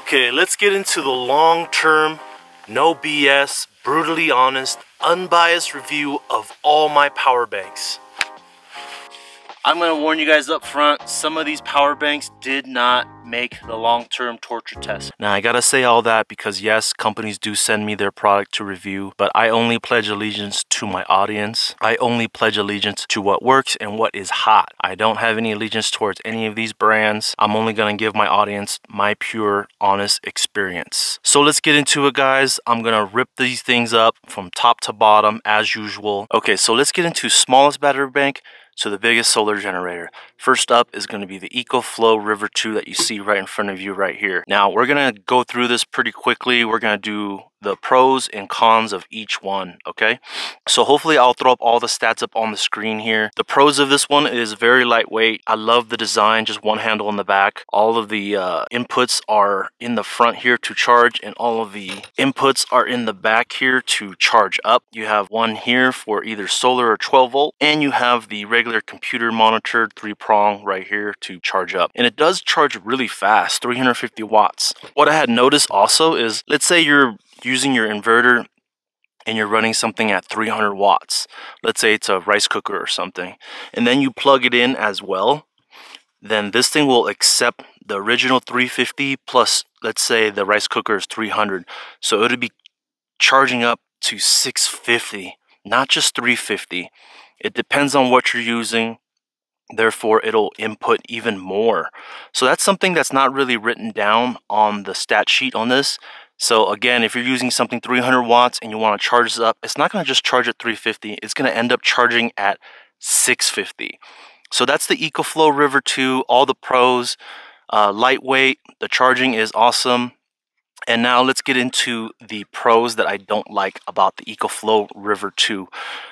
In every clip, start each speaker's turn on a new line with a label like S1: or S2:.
S1: Okay, let's get into the long-term, no BS, brutally honest, unbiased review of all my power banks. I'm gonna warn you guys up front, some of these power banks did not make the long-term torture test. Now I gotta say all that because yes, companies do send me their product to review, but I only pledge allegiance to my audience. I only pledge allegiance to what works and what is hot. I don't have any allegiance towards any of these brands. I'm only gonna give my audience my pure, honest experience. So let's get into it, guys. I'm gonna rip these things up from top to bottom as usual. Okay, so let's get into smallest battery bank to the biggest solar generator. First up is going to be the Ecoflow River 2 that you see right in front of you right here. Now we're going to go through this pretty quickly. We're going to do the pros and cons of each one, okay? So hopefully I'll throw up all the stats up on the screen here. The pros of this one is very lightweight. I love the design, just one handle in the back. All of the inputs are in the front here to charge, and all of the inputs are in the back here to charge up. You have one here for either solar or 12 volt, and you have the regular computer monitored 3-prong right here to charge up. And it does charge really fast, 350 watts. What I had noticed also is, let's say you're using your inverter and you're running something at 300 watts. Let's say it's a rice cooker or something, and then you plug it in as well, then this thing will accept the original 350 plus, let's say the rice cooker is 300. So it'll be charging up to 650, not just 350. It depends on what you're using. Therefore, it'll input even more. So that's something that's not really written down on the stat sheet on this. So again, if you're using something 300 watts and you want to charge this up, it's not going to just charge at 350. It's going to end up charging at 650. So that's the Ecoflow River 2, all the pros. Lightweight, the charging is awesome. And now let's get into the pros that I don't like about the Ecoflow River 2.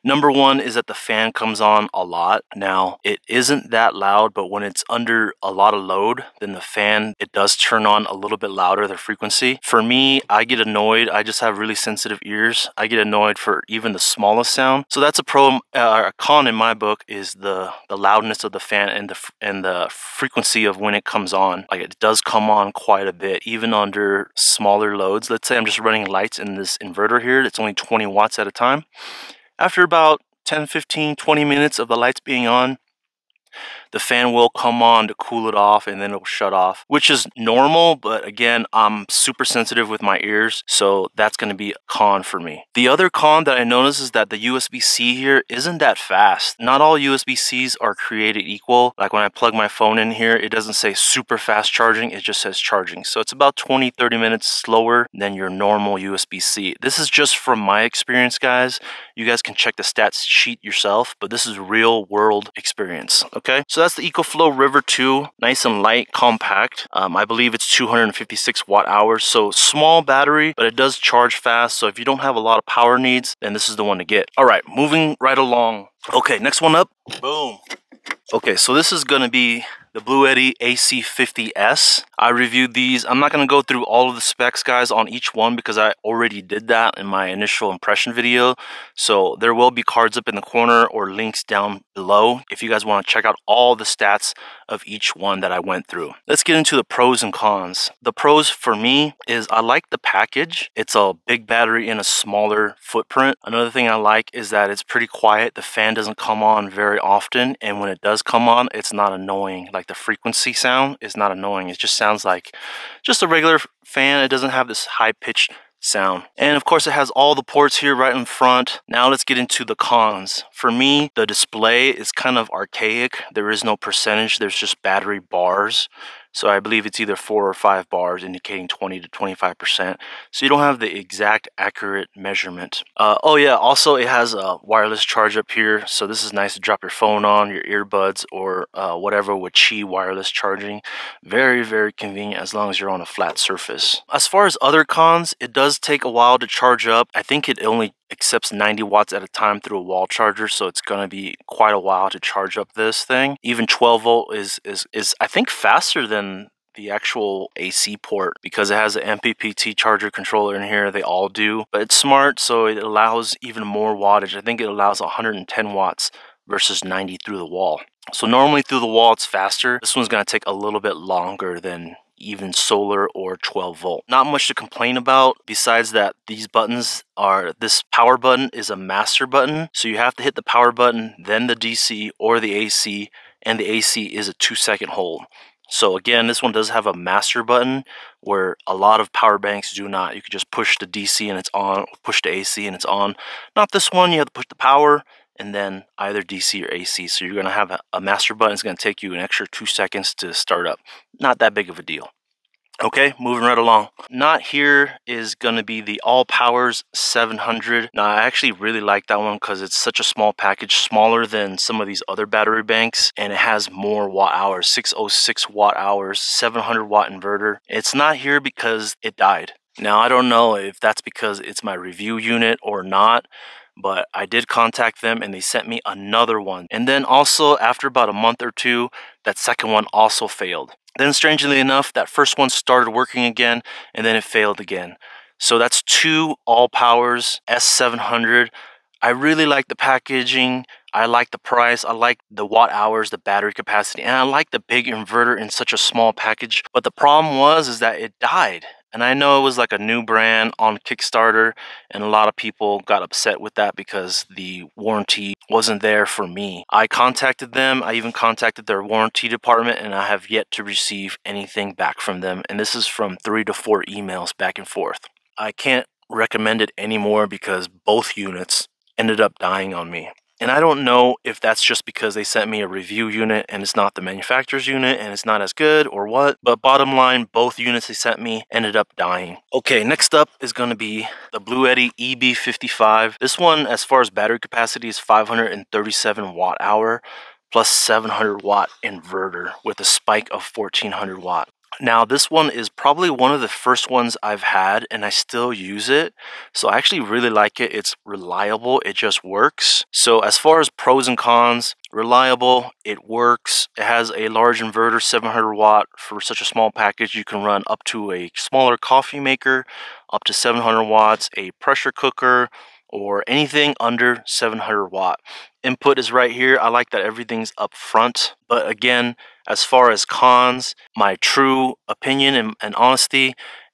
S1: Number one is that the fan comes on a lot. Now, it isn't that loud, but when it's under a lot of load, then the fan, it does turn on a little bit louder, the frequency. For me, I get annoyed. I just have really sensitive ears. I get annoyed for even the smallest sound. So that's a pro. A con in my book is the loudness of the fan and the frequency of when it comes on. Like, it does come on quite a bit, even under smaller loads. Let's say I'm just running lights in this inverter here. It's only 20 watts at a time. After about 10, 15, 20 minutes of the lights being on, the fan will come on to cool it off, and then it'll shut off, which is normal. But again, I'm super sensitive with my ears, so that's going to be a con for me. The other con that I noticed is that the USB-C here isn't that fast. Not all USB-Cs are created equal. Like when I plug my phone in here, it doesn't say super fast charging, it just says charging. So it's about 20-30 minutes slower than your normal USB-C. This is just from my experience, guys. You guys can check the stats sheet yourself, but this is real world experience, okay? So that's the Ecoflow River 2, nice and light, compact. I believe it's 256 watt hours, so small battery, but it does charge fast. So if you don't have a lot of power needs, then this is the one to get. All right, moving right along. Okay, next one up, boom. Okay, so this is gonna be the BlueEdison AC50S. I reviewed these. I'm not going to go through all of the specs, guys, on each one because I already did that in my initial impression video. So there will be cards up in the corner or links down below if you guys want to check out all the stats of each one that I went through. Let's get into the pros and cons. The pros for me is I like the package. It's a big battery in a smaller footprint. Another thing I like is that it's pretty quiet. The fan doesn't come on very often, and when it does come on, it's not annoying. Like, the frequency sound is not annoying. It just sounds like just a regular fan. It doesn't have this high-pitched sound. And of course, it has all the ports here right in front. Now let's get into the cons. For me, the display is kind of archaic. There is no percentage. There's just battery bars. So I believe it's either 4 or 5 bars indicating 20 to 25%. So you don't have the exact accurate measurement. Oh yeah, also it has a wireless charge up here. So this is nice to drop your phone on, your earbuds, or whatever with Qi wireless charging. Very, very convenient as long as you're on a flat surface. As far as other cons, it does take a while to charge up. I think it only accepts 90 watts at a time through a wall charger, so it's going to be quite a while to charge up this thing. Even 12 volt is I think faster than the actual AC port because it has an MPPT charger controller in here. They all do, but it's smart, so it allows even more wattage. I think it allows 110 watts versus 90 through the wall. So normally through the wall it's faster. This one's going to take a little bit longer than even solar or 12 volt. Not much to complain about besides that these buttons are, this power button is a master button. So you have to hit the power button, then the DC or the AC, and the AC is a 2-second hold. So again, this one does have a master button where a lot of power banks do not. You can just push the DC and it's on, push the AC and it's on. Not this one, you have to push the power and then either DC or AC. So you're going to have a master button. It's going to take you an extra 2 seconds to start up. Not that big of a deal. Okay, moving right along. Not here is going to be the Allpowers 700. Now, I actually really like that one because it's such a small package, smaller than some of these other battery banks, and it has more watt hours, 606 watt hours, 700 watt inverter. It's not here because it died. Now, I don't know if that's because it's my review unit or not, but I did contact them and they sent me another one. And then also after about a month or two, that second one also failed. Then strangely enough, that first one started working again and then it failed again. So that's two Allpowers S700. I really like the packaging. I like the price. I like the watt hours, the battery capacity, and I like the big inverter in such a small package. But the problem is that it died. And I know it was like a new brand on Kickstarter, and a lot of people got upset with that because the warranty wasn't there for me. I contacted them. I even contacted their warranty department, and I have yet to receive anything back from them. And this is from 3 to 4 emails back and forth. I can't recommend it anymore because both units ended up dying on me. And I don't know if that's just because they sent me a review unit and it's not the manufacturer's unit and it's not as good or what. But bottom line, both units they sent me ended up dying. Okay, next up is going to be the BlueEdison EB55. This one, as far as battery capacity, is 537 watt hour plus 700 watt inverter with a spike of 1400 watt. Now, this one is probably one of the first ones I've had, and I still use it. So I actually really like it. It's reliable. It just works. So as far as pros and cons, reliable, it works. It has a large inverter, 700 watt. For such a small package, you can run up to a smaller coffee maker, up to 700 watts, a pressure cooker, or anything under 700 watt. Input is right here. I like that everything's up front. But again, as far as cons, my true opinion and honesty,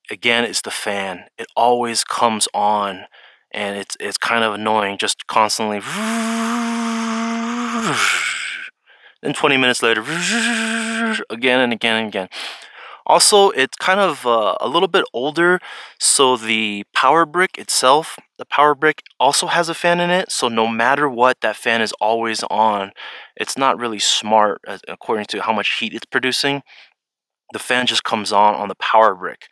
S1: again, is the fan. It always comes on, and it's kind of annoying, just constantly. Then 20 minutes later, again and again and again. Also, it's kind of a little bit older, so the power brick itself, the power brick also has a fan in it, so no matter what, that fan is always on. It's not really smart according to how much heat it's producing. The fan just comes on the power brick,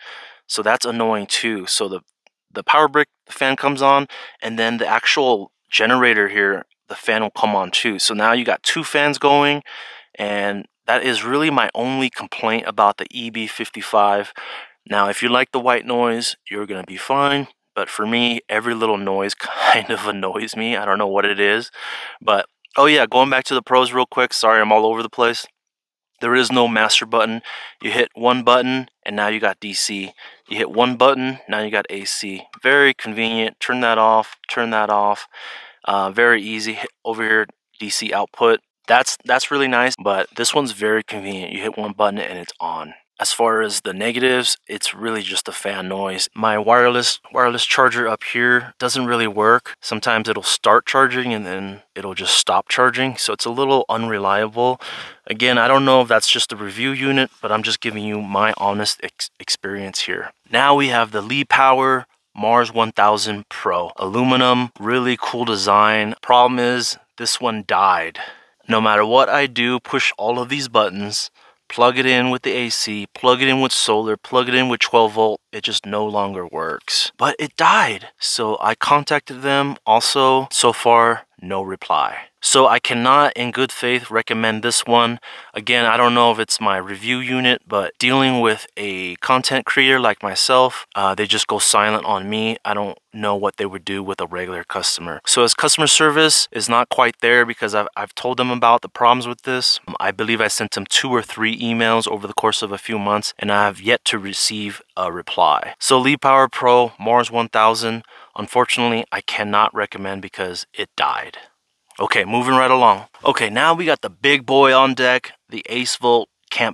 S1: so that's annoying too. So the power brick, the fan comes on, and then the actual generator here, the fan will come on too. So now you got 2 fans going, and that is really my only complaint about the EB55. Now, if you like the white noise, you're going to be fine. But for me, every little noise kind of annoys me. I don't know what it is. But, oh yeah, going back to the pros real quick. Sorry, I'm all over the place. There is no master button. You hit one button, and now you got DC. You hit one button, now you got AC. Very convenient. Turn that off, turn that off. Very easy. Over here, DC output. That's really nice, but this one's very convenient. You hit one button and it's on. As far as the negatives, it's really just a fan noise. My wireless charger up here doesn't really work. Sometimes it'll start charging and then it'll just stop charging, so it's a little unreliable. Again, I don't know if that's just a review unit, but I'm just giving you my honest experience here. Now we have the Allpowers Mars 1000 Pro. Aluminum, really cool design. Problem is, this one died. No matter what I do, push all of these buttons, plug it in with the AC, plug it in with solar, plug it in with 12 volt, it just no longer works. But it died. So I contacted them also. So far, no reply. So I cannot in good faith recommend this one. Again, I don't know if it's my review unit, but dealing with a content creator like myself, they just go silent on me. I don't know what they would do with a regular customer. So as customer service is not quite there because I've told them about the problems with this. I believe I sent them 2 or 3 emails over the course of a few months, and I have yet to receive a reply. So Allpowers Pro Mars 1000, unfortunately, I cannot recommend because it died. Okay, moving right along. Okay, now we got the big boy on deck, the Acevolt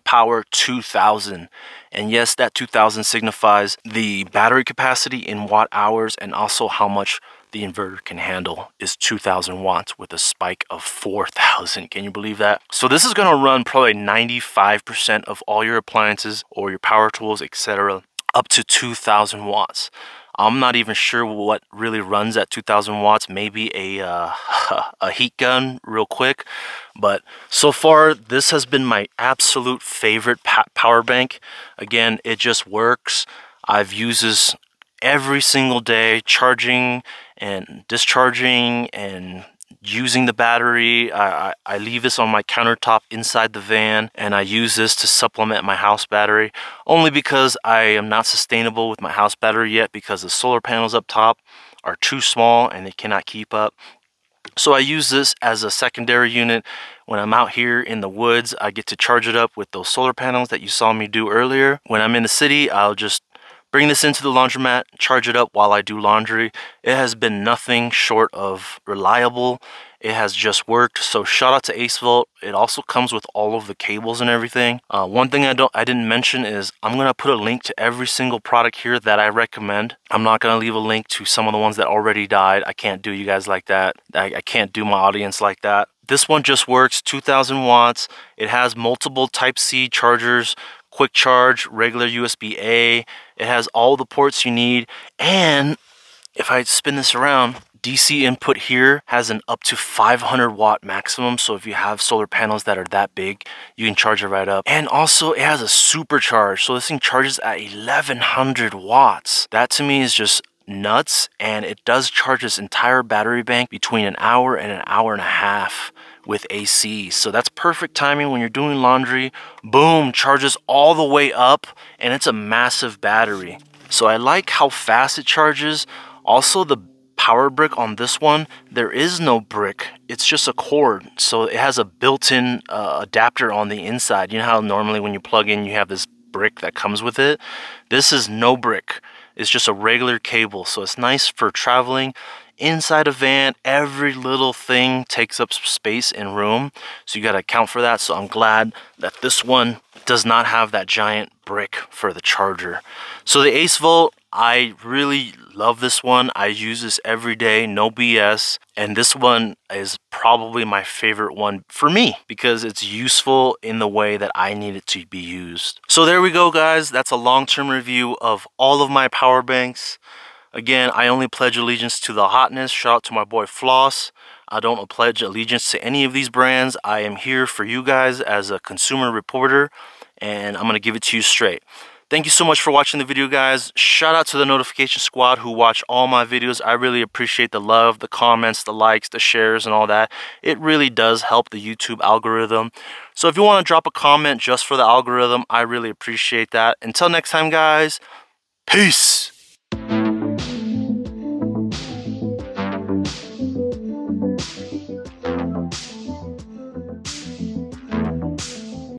S1: Power 2000. And yes, that 2000 signifies the battery capacity in watt hours, and also how much the inverter can handle is 2000 watts with a spike of 4000. Can you believe that? So this is going to run probably 95% of all your appliances or your power tools, etc., up to 2000 watts. I'm not even sure what really runs at 2000 watts. Maybe a heat gun real quick. But so far, this has been my absolute favorite power bank. Again, it just works. I've used this every single day, charging and discharging and using the battery. I leave this on my countertop inside the van, and I use this to supplement my house battery, only because I am not sustainable with my house battery yet, because the solar panels up top are too small and they cannot keep up. So I use this as a secondary unit. When I'm out here in the woods, I get to charge it up with those solar panels that you saw me do earlier. When I'm in the city, I'll just bring this into the laundromat, charge it up while I do laundry. It has been nothing short of reliable. It has just worked. So shout out to Acevolt. It also comes with all of the cables and everything. One thing I didn't mention is I'm gonna put a link to every single product here that I recommend. I'm not gonna leave a link to some of the ones that already died. I can't do you guys like that. I can't do my audience like that. This one just works, 2000 watts. It has multiple Type-C chargers, quick charge, regular USB-A. It has all the ports you need. And if I spin this around, DC input here has an up to 500 watt maximum. So if you have solar panels that are that big, you can charge it right up. And also it has a supercharge. So this thing charges at 1100 watts. That to me is just nuts. And it does charge this entire battery bank between an hour and an hour and a half with AC. So that's perfect timing when you're doing laundry. Boom, charges all the way up, and it's a massive battery. So I like how fast it charges. Also, the power brick on this one, there is no brick. It's just a cord. So it has a built-in adapter on the inside. You know how normally when you plug in, you have this brick that comes with it? This is no brick. It's just a regular cable. So it's nice for traveling. Inside a van, every little thing takes up space and room, so you got to account for that. So I'm glad that this one does not have that giant brick for the charger. So the Acevolt, I really love this one. I use this every day, no BS. And this one is probably my favorite one for me, because it's useful in the way that I need it to be used. So there we go, guys. That's a long-term review of all of my power banks. Again, I only pledge allegiance to the hotness. Shout out to my boy Floss. I don't pledge allegiance to any of these brands. I am here for you guys as a consumer reporter, and I'm going to give it to you straight. Thank you so much for watching the video, guys. Shout out to the notification squad who watch all my videos. I really appreciate the love, the comments, the likes, the shares, and all that. It really does help the YouTube algorithm. So if you want to drop a comment just for the algorithm, I really appreciate that. Until next time, guys, peace.